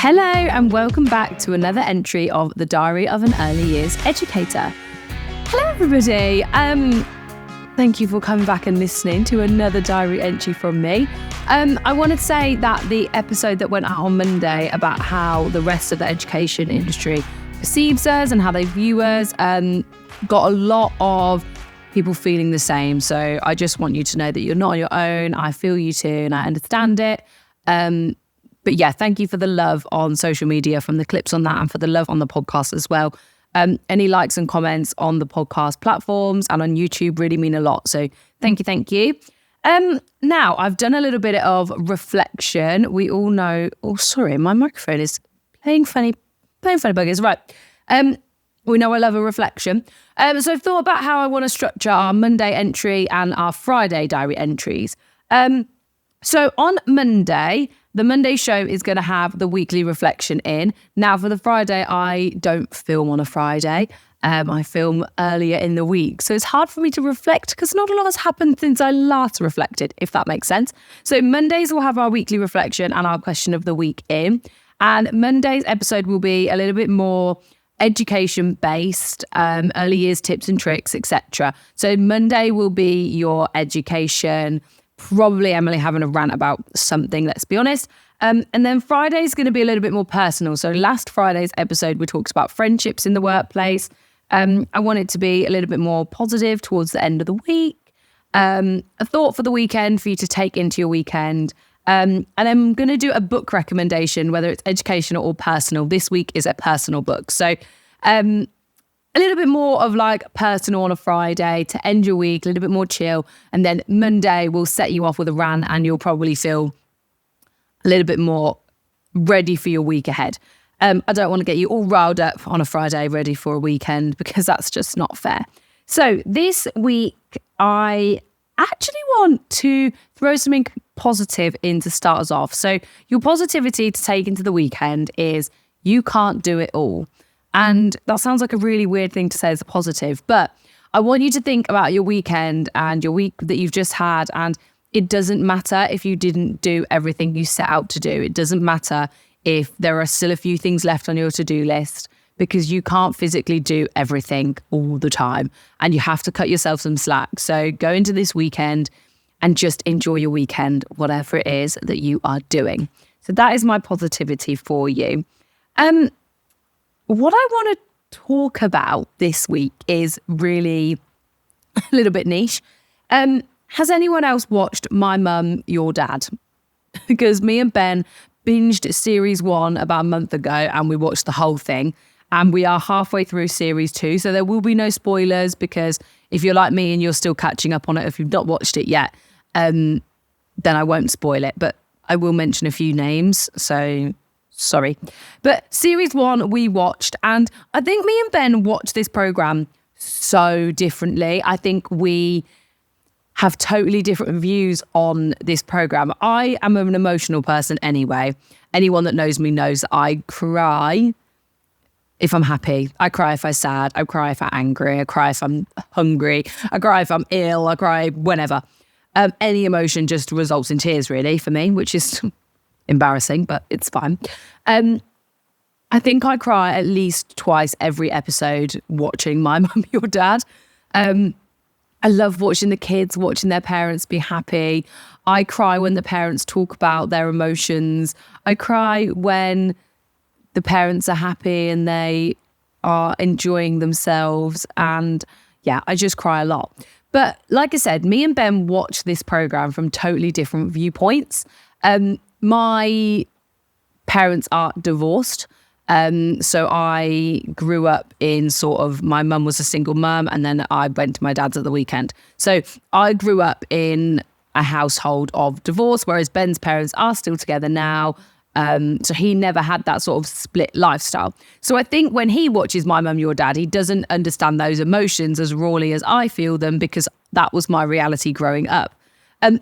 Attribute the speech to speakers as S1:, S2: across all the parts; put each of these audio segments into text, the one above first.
S1: Hello and welcome back to another entry of The Diary of an Early Years Educator. Hello everybody. Thank you for coming back and listening to another diary entry from me. I want to say that the episode that went out on Monday about how the rest of the education industry perceives us and how they view us got a lot of people feeling the same. So I just want you to know that you're not on your own. I feel you too and I understand it. But yeah, thank you for the love on social media from the clips on that and for the love on the podcast as well. Any likes and comments on the podcast platforms and on YouTube really mean a lot. So thank you. Now, I've done a little bit of reflection. We all know... Oh, sorry, my microphone is playing funny buggers. Right. We know I love a reflection. So I've thought about how I want to structure our Monday entry and our Friday diary entries. So on Monday... The Monday show is going to have the weekly reflection in. Now, for the Friday, I don't film on a Friday. I film earlier in the week. So it's hard for me to reflect because not a lot has happened since I last reflected, if that makes sense. So Mondays will have our weekly reflection and our question of the week in. And Monday's episode will be a little bit more education-based, early years tips and tricks, etc. So Monday will be your education. Probably Emily having a rant about something, let's be honest. And then Friday's going to be a little bit more personal. So last Friday's episode, we talked about friendships in the workplace. I want it to be a little bit more positive towards the end of the week. A thought for the weekend for you to take into your weekend. And I'm going to do a book recommendation, whether it's educational or personal. This week is a personal book. So a little bit more of like personal on a Friday to end your week, a little bit more chill. And then Monday will set you off with a rant and you'll probably feel a little bit more ready for your week ahead. I don't want to get you all riled up on a Friday ready for a weekend because that's just not fair. So this week, I actually want to throw something positive in to start us off. So your positivity to take into the weekend is you can't do it all. And that sounds like a really weird thing to say as a positive, but I want you to think about your weekend and your week that you've just had. And it doesn't matter if you didn't do everything you set out to do. It doesn't matter if there are still a few things left on your to-do list because you can't physically do everything all the time and you have to cut yourself some slack. So go into this weekend and just enjoy your weekend, whatever it is that you are doing. So that is my positivity for you. What I want to talk about this week is really a little bit niche. Has anyone else watched My Mum, Your Dad? Because me and Ben binged series 1 about a month ago and we watched the whole thing. And we are halfway through series 2. So there will be no spoilers because if you're like me and you're still catching up on it, if you've not watched it yet, then I won't spoil it. But I will mention a few names. So... sorry. But series 1 we watched and I think me and Ben watched this program so differently. I think we have totally different views on this program. I am an emotional person anyway. Anyone that knows me knows that I cry if I'm happy. I cry if I'm sad. I cry if I'm angry. I cry if I'm hungry. I cry if I'm ill. I cry whenever. Any emotion just results in tears really for me, which is... embarrassing, but it's fine. I think I cry at least twice every episode watching My Mum, Your Dad. I love watching the kids, watching their parents be happy. I cry when the parents talk about their emotions. I cry when the parents are happy and they are enjoying themselves. And yeah, I just cry a lot. But like I said, me and Ben watched this program from totally different viewpoints. My parents are divorced. So I grew up in sort of, my mum was a single mum and then I went to my dad's at the weekend. So I grew up in a household of divorce, whereas Ben's parents are still together now. So he never had that sort of split lifestyle. So I think when he watches My Mum, Your Dad, he doesn't understand those emotions as rawly as I feel them because that was my reality growing up.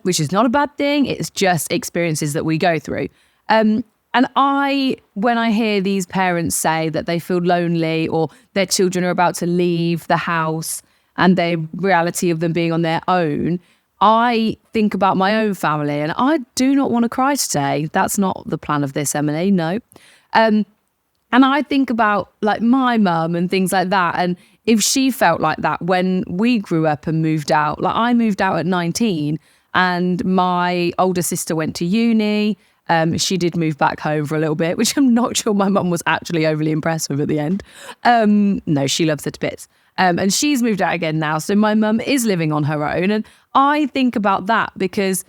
S1: Which is not a bad thing. It's just experiences that we go through. And when I hear these parents say that they feel lonely or their children are about to leave the house and the reality of them being on their own, I think about my own family and I do not want to cry today. That's not the plan of this, Emily, no. And I think about like my mum and things like that. And if she felt like that when we grew up and moved out, like I moved out at 19 and my older sister went to uni. She did move back home for a little bit, which I'm not sure my mum was actually overly impressed with at the end. No, she loves her to bits. And she's moved out again now. So my mum is living on her own. And I think about that because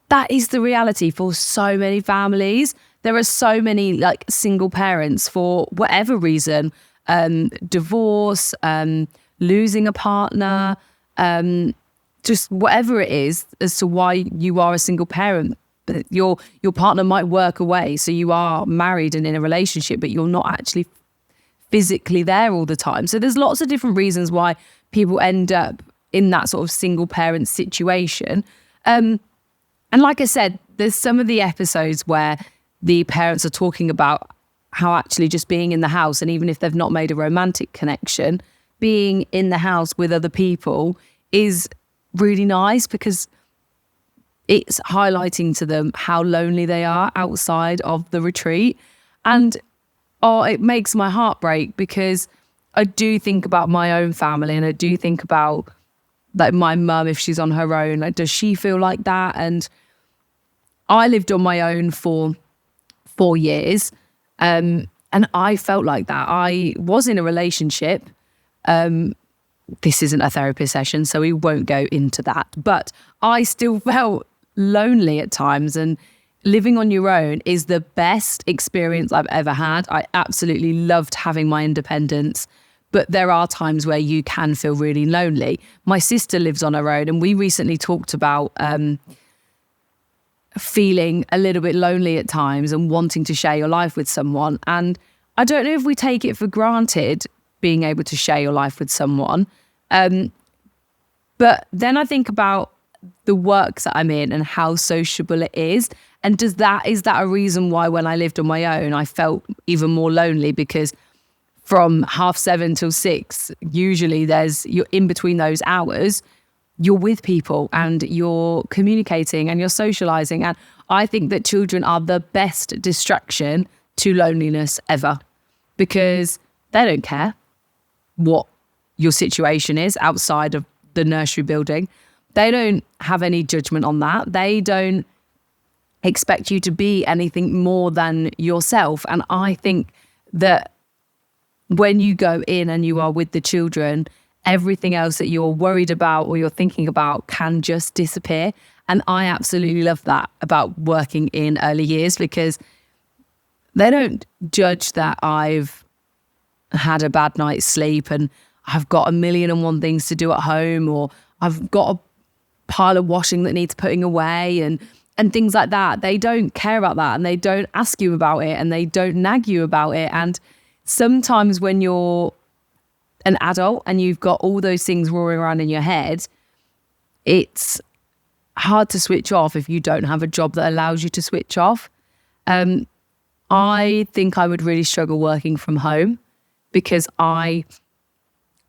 S1: that is the reality for so many families. There are so many like single parents for whatever reason, divorce, losing a partner, just whatever it is as to why you are a single parent. Your partner might work away, so you are married and in a relationship, but you're not actually physically there all the time. So there's lots of different reasons why people end up in that sort of single parent situation. And like I said, there's some of the episodes where the parents are talking about how actually just being in the house, and even if they've not made a romantic connection, being in the house with other people is really nice because it's highlighting to them how lonely they are outside of the retreat. And it makes my heart break because I do think about my own family, and I do think about like my mum, if she's on her own, like does she feel like that? And I lived on my own for 4 years, and I felt like that. I was in a relationship. This isn't a therapy session, so we won't go into that. But I still felt lonely at times, and living on your own is the best experience I've ever had. I absolutely loved having my independence, but there are times where you can feel really lonely. My sister lives on her own, and we recently talked about feeling a little bit lonely at times and wanting to share your life with someone. And I don't know if we take it for granted being able to share your life with someone. But then I think about the work that I'm in and how sociable it is. And is that a reason why when I lived on my own, I felt even more lonely? Because from 7:30 till 6, usually you're in between those hours, you're with people and you're communicating and you're socializing. And I think that children are the best distraction to loneliness ever, because they don't care what your situation is outside of the nursery building. They don't have any judgment on that. They don't expect you to be anything more than yourself. And I think that when you go in and you are with the children, everything else that you're worried about or you're thinking about can just disappear. And I absolutely love that about working in early years, because they don't judge that I've had a bad night's sleep and I've got 1,000,001 things to do at home, or I've got a pile of washing that needs putting away and things like that. They don't care about that, and they don't ask you about it, and they don't nag you about it. And sometimes when you're an adult and you've got all those things roaring around in your head, it's hard to switch off if you don't have a job that allows you to switch off. I think I would really struggle working from home because I'm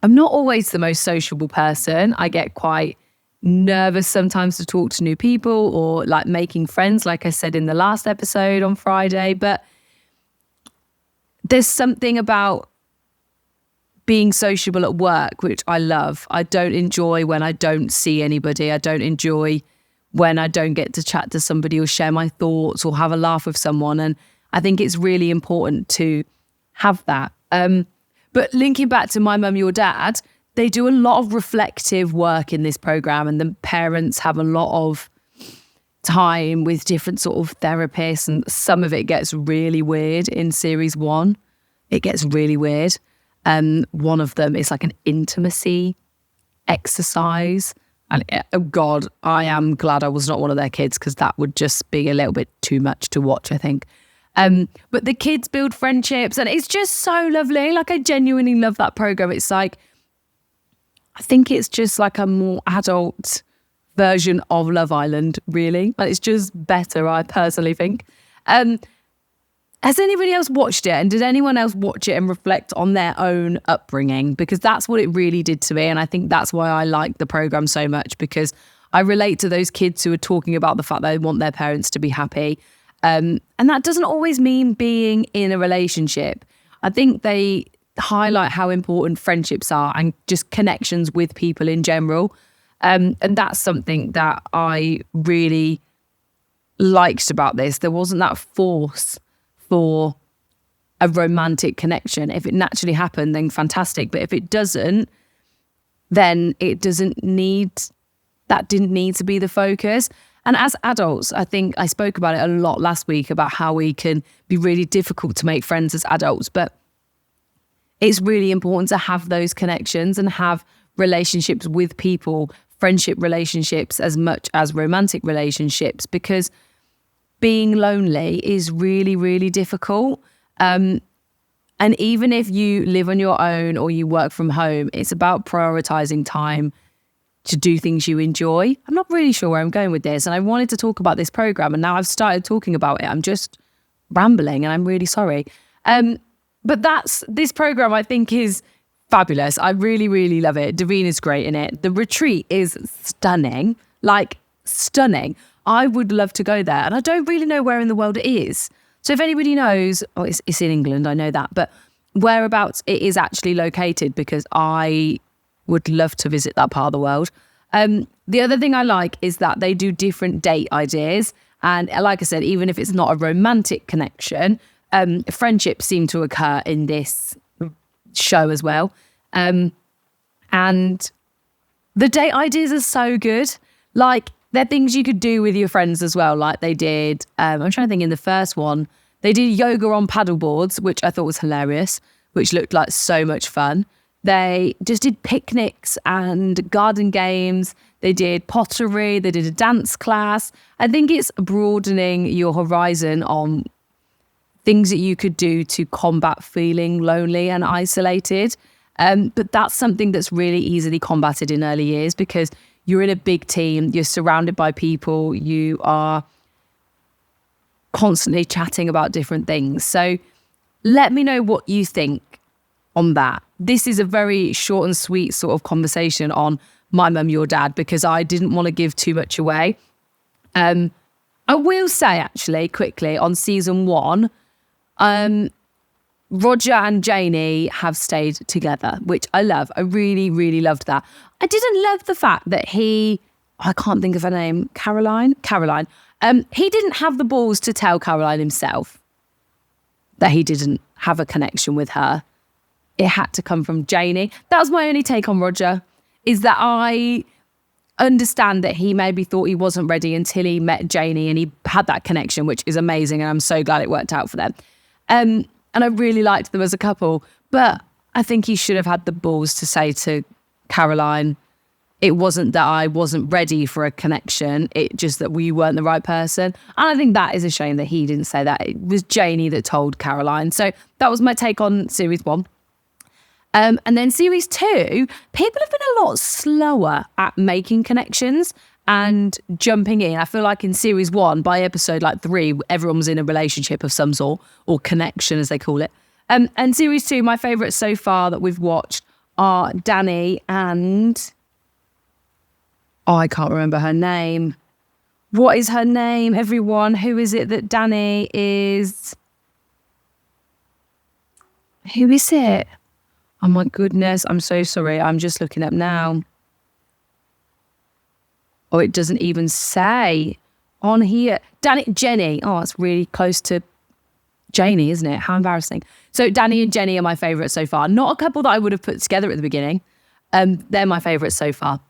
S1: not always the most sociable person. I get quite nervous sometimes to talk to new people or like making friends, like I said in the last episode on Friday. But there's something about being sociable at work, which I love. I don't enjoy when I don't see anybody. I don't enjoy when I don't get to chat to somebody or share my thoughts or have a laugh with someone. And I think it's really important to have that. But linking back to My Mum, Your Dad, they do a lot of reflective work in this program, and the parents have a lot of time with different sort of therapists, and some of it gets really weird in series 1. It gets really weird. One of them is like an intimacy exercise. And oh God, I am glad I was not one of their kids, because that would just be a little bit too much to watch, I think. But the kids build friendships, and it's just so lovely. Like, I genuinely love that program. It's like, I think it's just like a more adult version of Love Island, really. Like, it's just better, I personally think. Has anybody else watched it? And did anyone else watch it and reflect on their own upbringing? Because that's what it really did to me. And I think that's why I like the program so much, because I relate to those kids who are talking about the fact that they want their parents to be happy. And that doesn't always mean being in a relationship. I think they highlight how important friendships are and just connections with people in general. And that's something that I really liked about this. There wasn't that force for a romantic connection. If it naturally happened, then fantastic. But if it doesn't, then it didn't need to be the focus. And as adults, I think I spoke about it a lot last week about how we can be really difficult to make friends as adults, but it's really important to have those connections and have relationships with people, friendship relationships as much as romantic relationships, because being lonely is really, really difficult. And even if you live on your own or you work from home, it's about prioritizing time to do things you enjoy. I'm not really sure where I'm going with this, and I wanted to talk about this program, and now I've started talking about it. I'm just rambling, and I'm really sorry. But this program, I think, is fabulous. I really, really love it. Davina's great in it. The retreat is stunning, like stunning. I would love to go there, and I don't really know where in the world it is. So if anybody knows, it's in England, I know that, but whereabouts it is actually located, because I would love to visit that part of the world. The other thing I like is that they do different date ideas. And like I said, even if it's not a romantic connection, friendships seem to occur in this show as well. And the date ideas are so good. Like, they're things you could do with your friends as well. Like they did, I'm trying to think, in the first one, they did yoga on paddle boards, which I thought was hilarious, which looked like so much fun. They just did picnics and garden games. They did pottery. They did a dance class. I think it's broadening your horizon on things that you could do to combat feeling lonely and isolated. But that's something that's really easily combated in early years, because you're in a big team, you're surrounded by people, you are constantly chatting about different things. So let me know what you think on that. This is a very short and sweet sort of conversation on My Mum, Your Dad, because I didn't want to give too much away. I will say, actually, quickly, on season 1, Roger and Janie have stayed together, which I love. I really, really loved that. I didn't love the fact that I can't think of her name, Caroline. He didn't have the balls to tell Caroline himself that he didn't have a connection with her. It had to come from Janie. That was my only take on Roger, is that I understand that he maybe thought he wasn't ready until he met Janie and he had that connection, which is amazing. And I'm so glad it worked out for them. And I really liked them as a couple, but I think he should have had the balls to say to Caroline, it wasn't that I wasn't ready for a connection, it just that we weren't the right person. And I think that is a shame that he didn't say that. It was Janie that told Caroline. So that was my take on series 1. And then series 2, people have been a lot slower at making connections and jumping in. I feel like in series 1, by episode 3, everyone was in a relationship of some sort, or connection as they call it. And series 2, my favourites so far that we've watched are Danny and... I can't remember her name. What is her name, everyone? Who is it that Danny is? Who is it? Oh my goodness, I'm so sorry. I'm just looking up now. Oh, it doesn't even say on here. Jenny. Oh, it's really close to Janie, isn't it? How embarrassing. So Danny and Jenny are my favourites so far. Not a couple that I would have put together at the beginning. They're my favourites so far.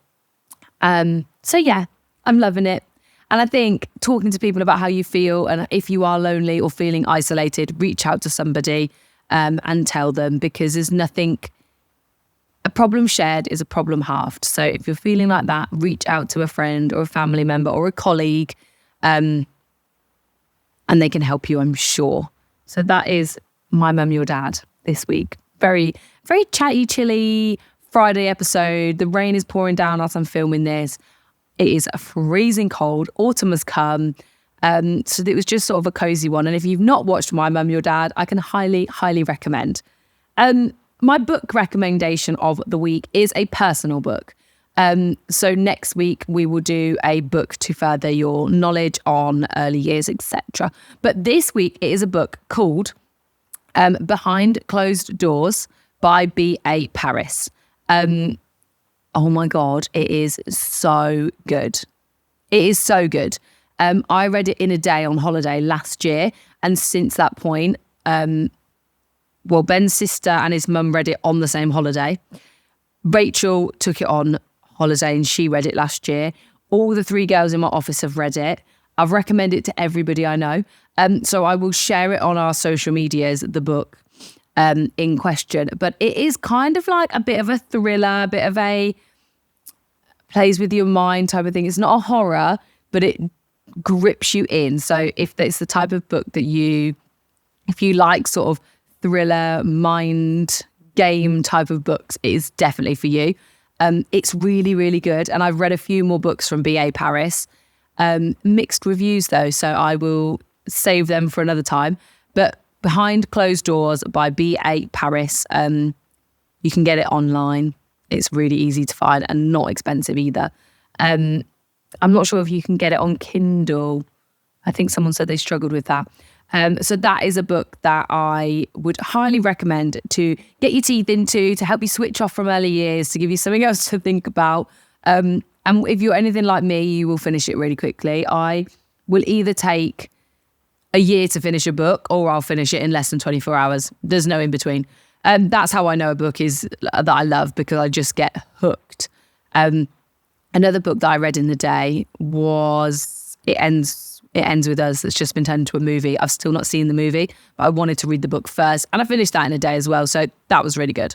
S1: So yeah, I'm loving it. And I think talking to people about how you feel, and if you are lonely or feeling isolated, reach out to somebody and tell them, because there's nothing, a problem shared is a problem halved. So if you're feeling like that, reach out to a friend or a family member or a colleague, and they can help you, I'm sure. So that is My Mum, Your Dad this week. Very, very chatty, chilly Friday episode. The rain is pouring down as I'm filming this. It is a freezing cold. Autumn has come. So it was just sort of a cozy one. And if you've not watched My Mum, Your Dad, I can highly, highly recommend. My book recommendation of the week is a personal book. So next week we will do a book to further your knowledge on early years, etc. But this week it is a book called Behind Closed Doors by B.A. Paris. Oh my God, it is so good. It is so good. I read it in a day on holiday last year. And since that point, Ben's sister and his mum read it on the same holiday. Rachel took it on holiday and she read it last year. All the 3 girls in my office have read it. I've recommended it to everybody I know. So I will share it on our social medias, the book in question. But it is kind of like a bit of a thriller, a bit of a plays with your mind type of thing. It's not a horror, but it grips you in. So if it's the type of book that if you like sort of thriller, mind game type of books, it is definitely for you. It's really, really good. And I've read a few more books from B.A. Paris. Mixed reviews though, so I will save them for another time. But Behind Closed Doors by B.A. Paris, you can get it online. It's really easy to find and not expensive either. I'm not sure if you can get it on Kindle. I think someone said they struggled with that. So that is a book that I would highly recommend to get your teeth into, to help you switch off from early years, to give you something else to think about. And if you're anything like me, you will finish it really quickly. I will either take a year to finish a book or I'll finish it in less than 24 hours. There's no in between. That's how I know a book is that I love, because I just get hooked. Another book that I read in the day was It Ends With Us, that's just been turned into a movie. I've still not seen the movie, but I wanted to read the book first. And I finished that in a day as well. So that was really good.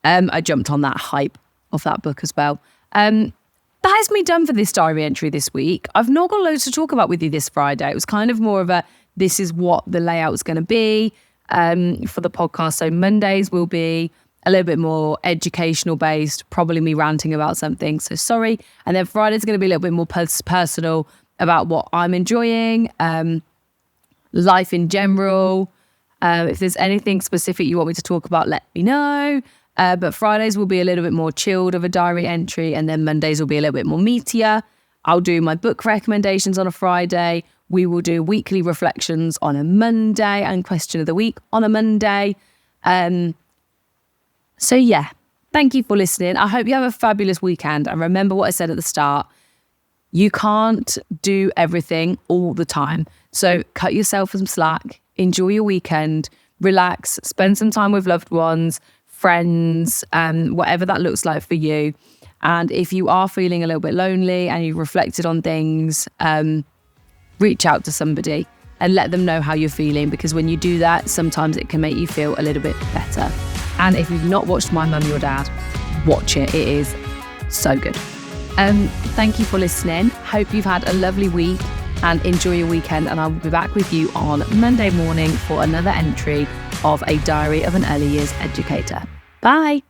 S1: I jumped on that hype of that book as well. That is me done for this diary entry this week. I've not got loads to talk about with you this Friday. It was kind of more of this is what the layout's going to be for the podcast. So Mondays will be a little bit more educational based, probably me ranting about something. So sorry. And then Friday's going to be a little bit more personal about what I'm enjoying, life in general. If there's anything specific you want me to talk about, let me know. But Fridays will be a little bit more chilled of a diary entry, and then Mondays will be a little bit more meatier. I'll do my book recommendations on a Friday. We will do weekly reflections on a Monday and question of the week on a Monday. So yeah, thank you for listening. I hope you have a fabulous weekend. And remember what I said at the start. You can't do everything all the time. So cut yourself some slack, enjoy your weekend, relax, spend some time with loved ones, friends, whatever that looks like for you. And if you are feeling a little bit lonely and you've reflected on things, reach out to somebody and let them know how you're feeling, because when you do that, sometimes it can make you feel a little bit better. And if you've not watched My Mum, Your Dad, watch it. It is so good. Thank you for listening. Hope you've had a lovely week and enjoy your weekend. And I'll be back with you on Monday morning for another entry of A Diary of an Early Years Educator. Bye.